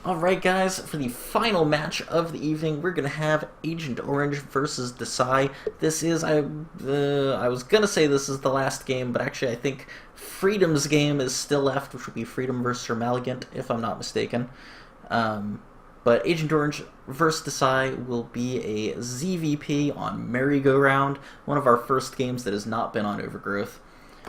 Alright guys, for the final match of the evening, we're going to have Agent Orange versus Decy. This is, I was going to say this is the last game, but actually I think Freedom's game is still left, which would be Freedom versus Malignant, if I'm not mistaken. But Agent Orange versus Decy will be a ZVP on Merry-Go-Round, one of our first games that has not been on Overgrowth,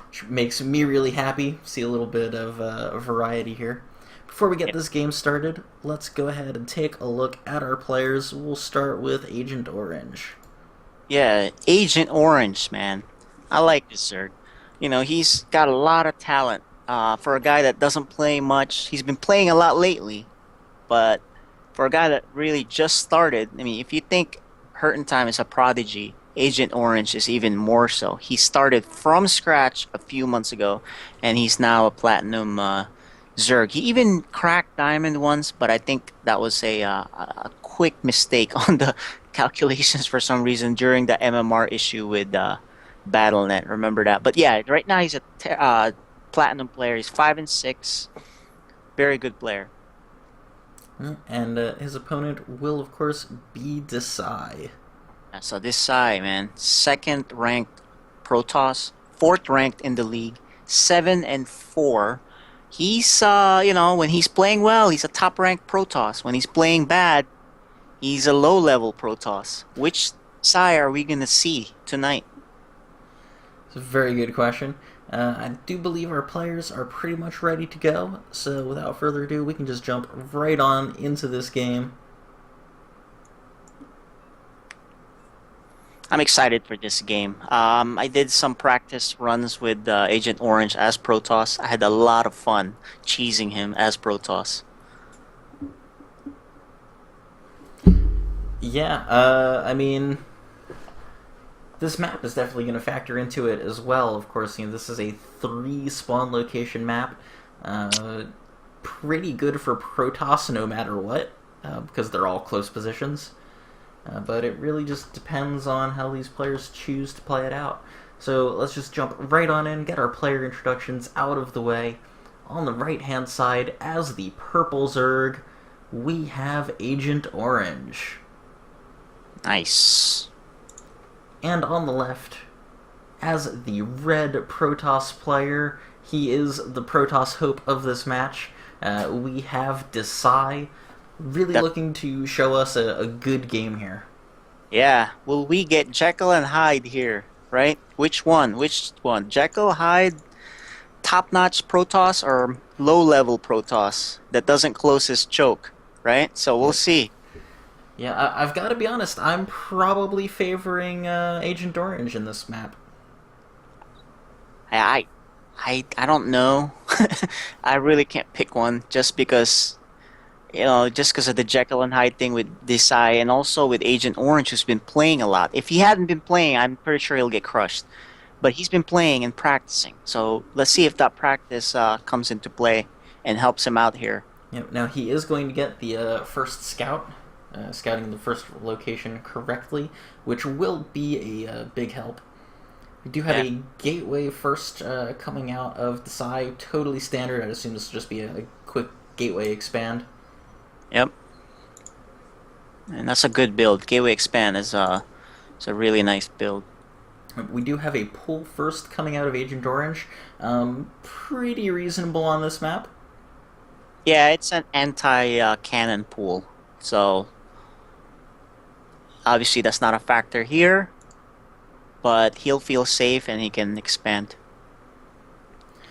which makes me really happy. See a little bit of variety here. Before we get this game started, let's go ahead and take a look at our players. We'll start with Agent Orange. Yeah, Agent Orange, man. I like this Zerg. You know, he's got a lot of talent. For a guy that doesn't play much, he's been playing a lot lately. But for a guy that really just started, I mean, if you think Hurt in Time is a prodigy, Agent Orange is even more so. He started from scratch a few months ago, and he's now a Platinum Zerg. He even cracked Diamond once, but I think that was a quick mistake on the calculations for some reason during the MMR issue with Battle.net. Remember that? But yeah, right now he's a Platinum player. He's 5 and 6. Very good player. And his opponent will, of course, be Decy. So Decy, man, 2nd ranked Protoss, 4th ranked in the league, 7 and 4. He's, you know, when he's playing well, he's a top-ranked Protoss. When he's playing bad, he's a low-level Protoss. Which Decy are we going to see tonight? It's a very good question. I do believe our players are pretty much ready to go, so without further ado, we can just jump right on into this game. I'm excited for this game. I did some practice runs with Agent Orange as Protoss. I had a lot of fun cheesing him as Protoss. Yeah, I mean, this map is definitely going to factor into it as well. Of course, you know, this is a 3 spawn location map. Pretty good for Protoss no matter what, because they're all close positions. But it really just depends on how these players choose to play it out. So let's just jump right on in, get our player introductions out of the way. On the right-hand side, as the purple Zerg, we have Agent Orange. Nice. And on the left, as the red Protoss player, he is the Protoss hope of this match. We have Decy, really looking to show us a good game here. Yeah, will we get Jekyll and Hyde here, right? Which one? Which one? Jekyll, Hyde, top-notch Protoss, or low-level Protoss that doesn't close his choke, right? So we'll see. Yeah, I've got to be honest, I'm probably favoring Agent Orange in this map. I don't know. I really can't pick one just because, you know, just because of the Jekyll and Hyde thing with Decy and also with Agent Orange, who's been playing a lot. If he hadn't been playing, I'm pretty sure he'll get crushed. But he's been playing and practicing. So let's see if that practice comes into play and helps him out here. Yep. Now, he is going to get the first scout, scouting the first location correctly, which will be a big help. We do have a gateway first coming out of Decy, totally standard. I'd assume this will just be a quick gateway expand. Yep. And that's a good build. Gateway Expand is a really nice build. We do have a pull first coming out of Agent Orange. Pretty reasonable on this map. Yeah, it's an anti-cannon pool. So, obviously that's not a factor here. But he'll feel safe and he can expand.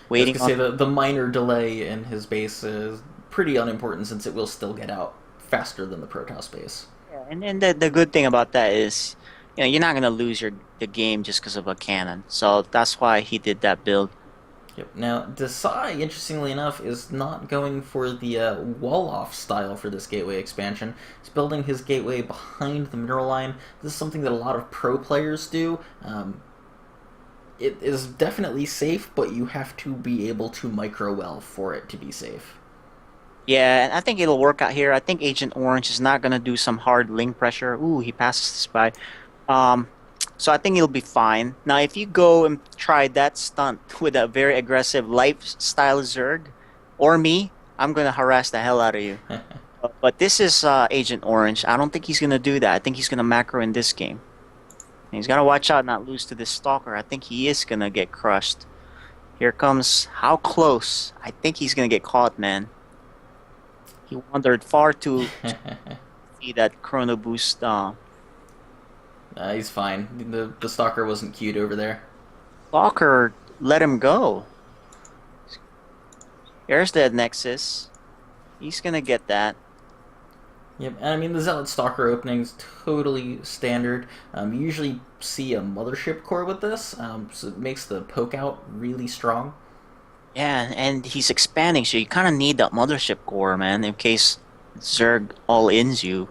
Waiting I was gonna say the minor delay in his base is pretty unimportant since it will still get out faster than the Protoss base. Yeah, and the good thing about that is, you know, you're not gonna lose the game just because of a cannon. So that's why he did that build. Yep. Now, Decy, interestingly enough, is not going for the wall-off style for this gateway expansion. He's building his gateway behind the mineral line. This is something that a lot of pro players do. It is definitely safe, but you have to be able to micro-well for it to be safe. Yeah, and I think it'll work out here. I think Agent Orange is not going to do some hard link pressure. Ooh, he passes this by. So I think it'll be fine. Now, if you go and try that stunt with a very aggressive lifestyle Zerg, or me, I'm gonna harass the hell out of you. But this is Agent Orange. I don't think he's gonna do that. I think he's gonna macro in this game. And he's gotta watch out not lose to this Stalker. I think he is gonna get crushed. Here comes how close. I think he's gonna get caught, man. He wandered far to see that chrono boost. He's fine. The stalker wasn't cute over there. Stalker let him go. Here's the Nexus. He's gonna get that. Yep, and I mean the Zealot Stalker opening's totally standard. You usually see a mothership core with this, so it makes the poke out really strong. Yeah, and he's expanding, so you kind of need that mothership core, man, in case Zerg all-ins you.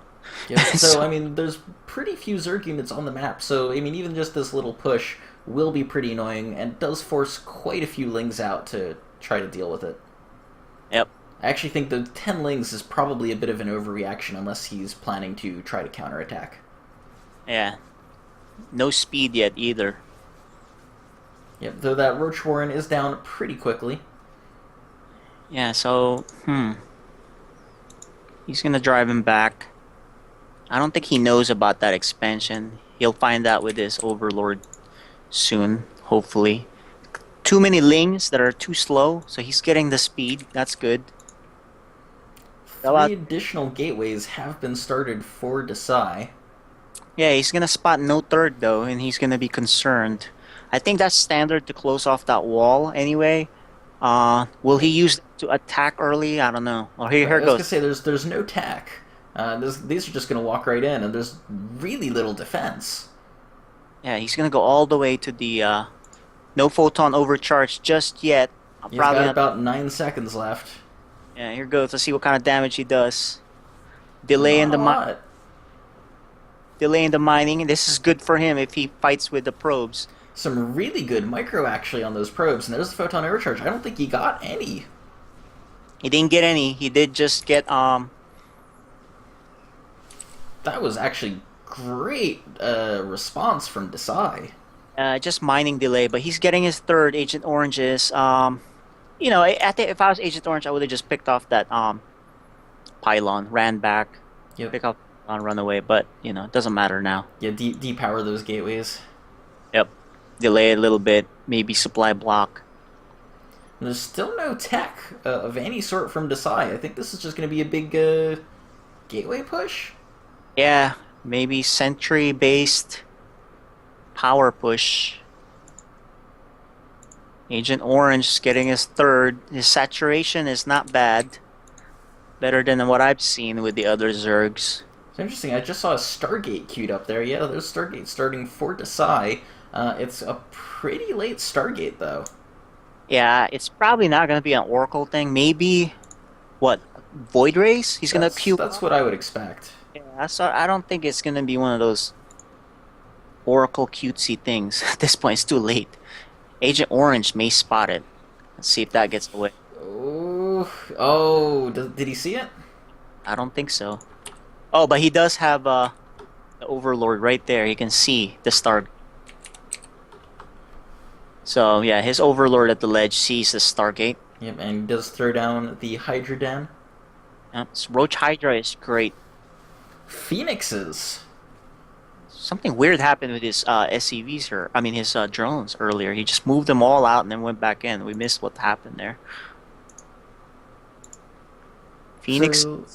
Yep. So I mean, there's pretty few Zerg units on the map, so I mean, even just this little push will be pretty annoying, and does force quite a few Lings out to try to deal with it. Yep. I actually think the 10 Lings is probably a bit of an overreaction unless he's planning to try to counterattack. Yeah. No speed yet either. Yep, though that Roach Warren is down pretty quickly. Yeah, so, he's gonna drive him back. I don't think he knows about that expansion. He'll find out with his Overlord soon, hopefully. Too many Lings that are too slow, so he's getting the speed. That's good. 3 additional gateways have been started for Decy. Yeah, he's gonna spot no third though, and he's gonna be concerned. I think that's standard to close off that wall anyway. Will he use it to attack early? I don't know. Oh, here I was goes. gonna say there's no tack. These are just gonna walk right in, and there's really little defense. Yeah, he's gonna go all the way to the no photon overcharge just yet. He's got about 9 seconds left. Yeah, here goes. Let's see what kind of damage he does. Delay in the mining. This is good for him if he fights with the probes. Some really good micro actually on those probes, and there's the photon overcharge. I don't think he got any. He didn't get any. He did just get That was actually great response from Decy. just mining delay, but he's getting his third. Agent Oranges. You know, I think if I was Agent Orange, I would have just picked off that pylon, ran back, pick up on run away. But you know, it doesn't matter now. Yeah, depower those gateways. Yep, delay a little bit, maybe supply block. And there's still no tech of any sort from Decy. I think this is just going to be a big gateway push. Yeah, maybe sentry-based power push. Agent Orange is getting his third. His saturation is not bad. Better than what I've seen with the other Zergs. It's interesting. I just saw a Stargate queued up there. Yeah, there's Stargate starting for Decy. It's a pretty late Stargate, though. Yeah, it's probably not going to be an Oracle thing. Maybe, what, Void Race? He's going to queue. That's what I would expect. Yeah, I don't think it's going to be one of those Oracle cutesy things. At this point, it's too late. Agent Orange may spot it. Let's see if that gets away. Oh, did he see it? I don't think so. Oh, but he does have the Overlord right there. He can see the star. So, yeah, his Overlord at the ledge sees the Stargate. Yep, and he does throw down the Hydra Den. Yep, so Roach Hydra is great. Phoenixes. Something weird happened with his SCVs, his drones earlier. He just moved them all out and then went back in. We missed what happened there. Phoenix. So,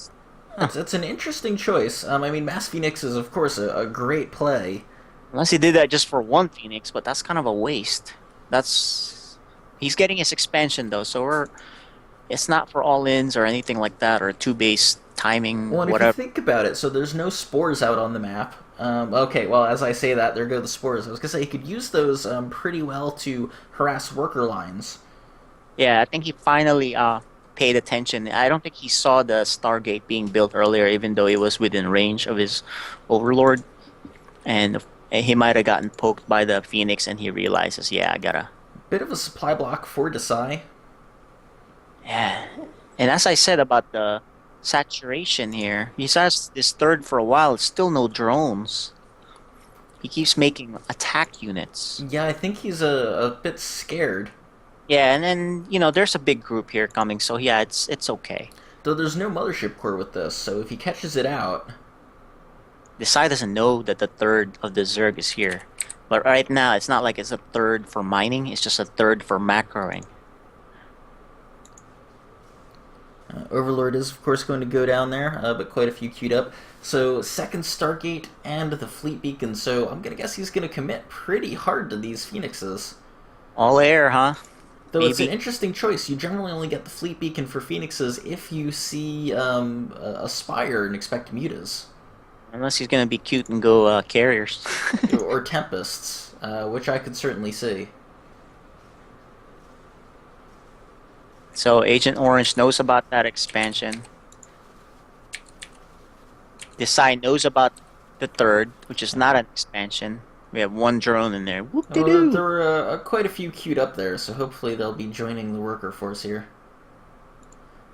that's an interesting choice. I mean, Mass Phoenix is, of course, a great play. Unless he did that just for one Phoenix, but that's kind of a waste. He's getting his expansion, though, so it's not for all-ins or anything like that, or two-base timing, well, and whatever. If you think about it, so there's no spores out on the map. Okay, well, as I say that, there go the spores. I was going to say, he could use those pretty well to harass worker lines. Yeah, I think he finally paid attention. I don't think he saw the Stargate being built earlier, even though it was within range of his Overlord. And he might have gotten poked by the Phoenix, and he realizes, yeah, I gotta... Bit of a supply block for Decy. Yeah. And as I said about the saturation here, he's asked this third for a while, it's still no drones. He keeps making attack units. Yeah, I think he's a bit scared. Yeah, and then there's a big group here coming, so yeah, it's okay. Though there's no mothership core with this, so if he catches it out, Desai doesn't know that the third of the Zerg is here. But right now, it's not like it's a third for mining, it's just a third for macroing. Overlord is of course going to go down there, but quite a few queued up. So second Stargate and the Fleet Beacon, so I'm gonna guess he's gonna commit pretty hard to these Phoenixes. All air, huh? Though it's an Maybe. interesting choice. You generally only get the Fleet Beacon for Phoenixes if you see a Spire and expect mutas. Unless he's gonna be cute and go carriers. Or Tempests, which I could certainly see. So Agent Orange knows about that expansion. Desai knows about the third, which is not an expansion. We have one drone in there. Whoop de Well, there doo. were quite a few queued up there, so hopefully they'll be joining the worker force here.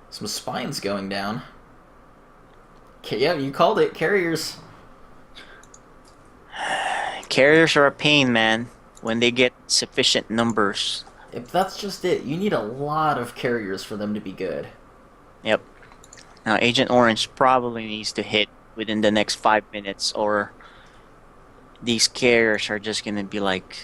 Some spines going down. Okay, yeah, you called it. Carriers. Carriers are a pain, man, when they get sufficient numbers. If that's just it, you need a lot of carriers for them to be good. Yep. Now Agent Orange probably needs to hit within the next 5 minutes, or these carriers are just gonna be like,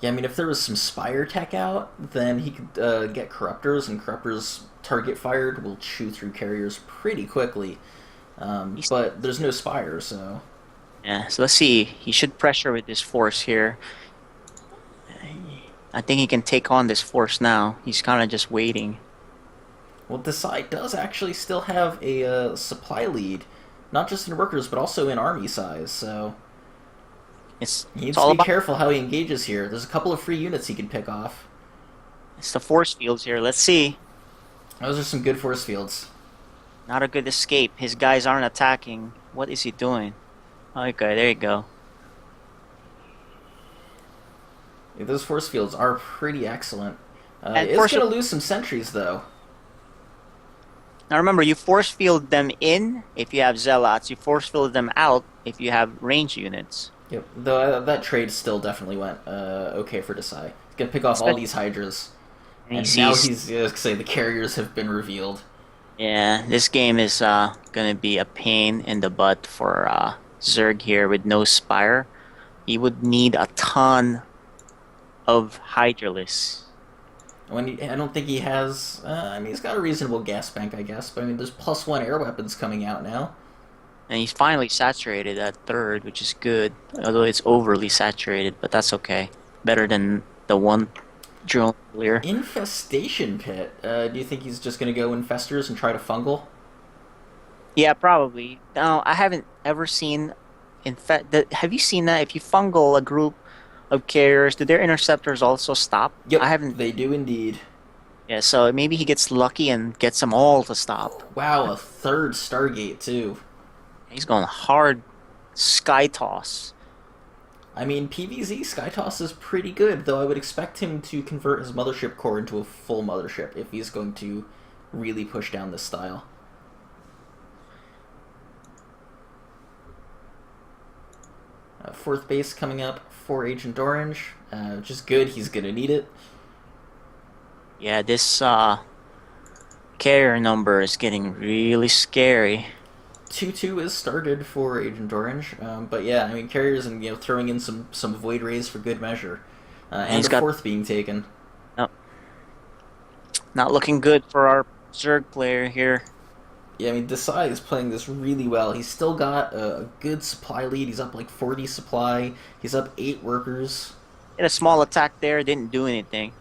Yeah, I mean, if there was some Spire tech out, then he could get Corruptors, and Corruptors target fired will chew through carriers pretty quickly. But there's no Spire, so... yeah. So let's see. He should pressure with this force here. I think he can take on this force now. He's kind of just waiting. Well, Decy does actually still have a supply lead, not just in workers, but also in army size, so... It's He it's needs to all be about careful how he engages here. There's a couple of free units he can pick off. it's the force fields here. Let's see. Those are some good force fields. Not a good escape. His guys aren't attacking. What is he doing? Okay, there you go. Yeah, those force fields are pretty excellent. And It's force going to lose some sentries, though. Now remember, you force field them in if you have zealots. You force field them out if you have range units. Yep. Though that trade still definitely went okay for Decy. He's going to pick off all these Hydras. And And he now sees, he's say the carriers have been revealed. yeah, this game is gonna be a pain in the butt for Zerg here with no Spire. He would need a ton of Hydralisk. I don't think he has. I mean, he's got a reasonable gas bank, I guess. But I mean, there's +1 air weapons coming out now. And he's finally saturated at third, which is good. Although it's overly saturated, but that's okay. Better than the one drone earlier. Infestation pit. Do you think he's just going to go infestors and try to fungal? Yeah, probably. Now, I haven't ever seen. Have you seen that? If you fungal a group of carriers, do their interceptors also stop? Yep, I haven't. they do indeed. Yeah, so maybe he gets lucky and gets them all to stop. Wow, a third Stargate too. He's going hard sky toss. I mean, PVZ Skytoss is pretty good, though I would expect him to convert his mothership core into a full mothership if he's going to really push down this style. Fourth base coming up for Agent Orange, which is good. He's going to need it. Yeah, this carrier number is getting really scary. 2-2 is started for Agent Orange, but yeah, I mean, carriers and throwing in some Void Rays for good measure. And he's a got- fourth being taken. No, not looking good for our Zerg player here. Yeah, I mean, Decy is playing this really well. He's still got a good supply lead. He's up like 40 supply. He's up 8 workers. Hit a small attack there, didn't do anything.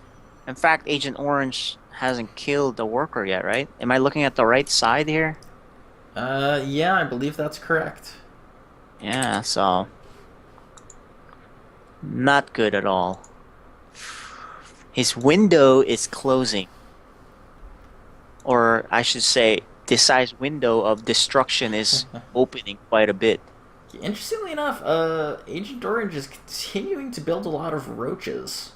In fact, Agent Orange hasn't killed the worker yet, right? Am I looking at the right side here? Yeah, I believe that's correct. Yeah, so not good at all. His window is closing. Or I should say, Decisi's window of destruction is opening quite a bit. Interestingly enough, Agent Orange is continuing to build a lot of roaches.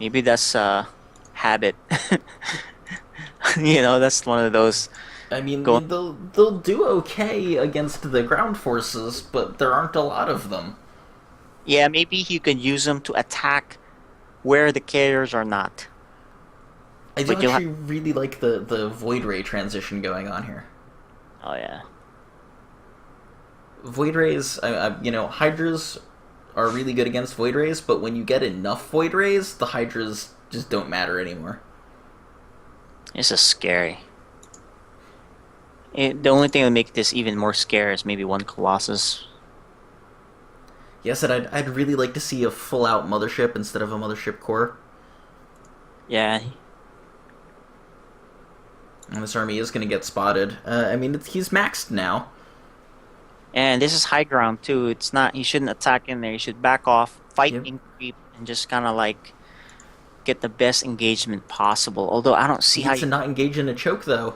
Maybe that's a habit. That's one of those I Go. mean, they'll do okay against the ground forces, but there aren't a lot of them. Yeah, maybe you can use them to attack where the carriers are not. I do But you'll have. actually really like the Void Ray transition going on here. Oh yeah. Void Rays, Hydras are really good against Void Rays, but when you get enough Void Rays, the Hydras just don't matter anymore. This is scary. The only thing that would make this even more scary is maybe one Colossus. Yes, and I'd really like to see a full-out Mothership instead of a Mothership core. Yeah, And this army is going to get spotted. He's maxed now. and this is high ground too. It's not. He shouldn't attack in there. He should back off, fight Yep. in creep, and just kind of like get the best engagement possible. Although I don't see He how. needs to not engage in a choke, though.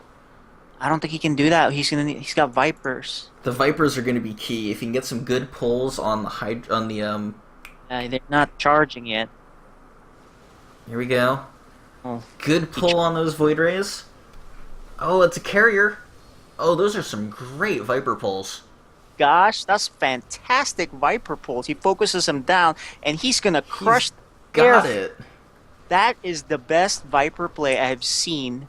I don't think he can do that. He's got Vipers. The Vipers are going to be key. If he can get some good pulls on They're not charging yet. Here we go. Oh, Good pull on those Void Rays. Oh, it's a carrier. Oh, those are some great Viper pulls. gosh, that's fantastic Viper pulls. He focuses him down, and he's gonna crush. Got air. it. That is the best Viper play I have seen.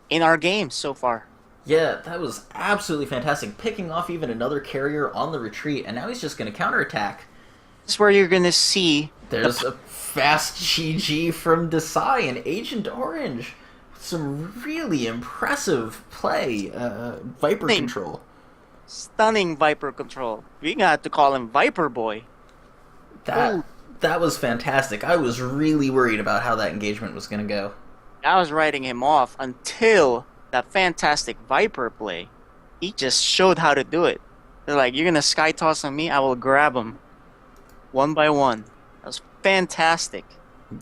In our games so far. Yeah, that was absolutely fantastic. Picking off even another carrier on the retreat, and now he's just going to counterattack. This is where you're gonna see. There's a fast GG from Decy and Agent Orange. Some really impressive play. Viper Stunning. control. Stunning Viper control. We got to call him Viper Boy. That Ooh. that was fantastic. I was really worried about how that engagement was going to go. I was writing him off until that fantastic Viper play. He just showed how to do it. They're like, you're gonna sky toss on me? I will grab him. One by one. That was fantastic.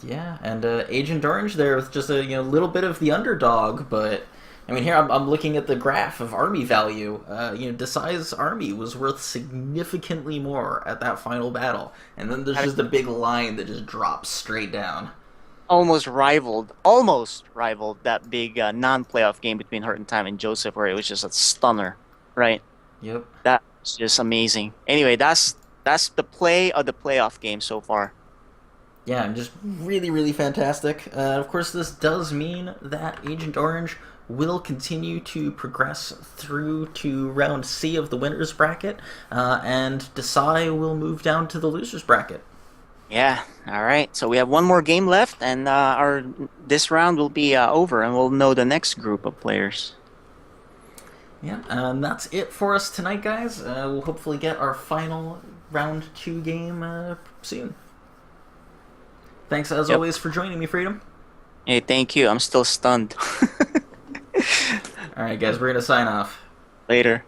Yeah, and Agent Orange there with just a little bit of the underdog, but I mean here I'm looking at the graph of army value. Decy's army was worth significantly more at that final battle, and then there's just a big line that just drops straight down. Almost rivaled that big non-playoff game between Hurt and Time and Joseph, where it was just a stunner, right? Yep. That was just amazing. Anyway, that's the play of the playoff game so far. Yeah, just really, really fantastic. Of course, this does mean that Agent Orange will continue to progress through to round C of the winners bracket, and Decy will move down to the losers bracket. Yeah. All right. So we have one more game left, and this round will be over, and we'll know the next group of players. Yeah, and that's it for us tonight, guys. We'll hopefully get our final round 2 game soon. Thanks as always for joining me, Freedom. Hey, thank you. I'm still stunned. All right, guys, we're gonna sign off. Later.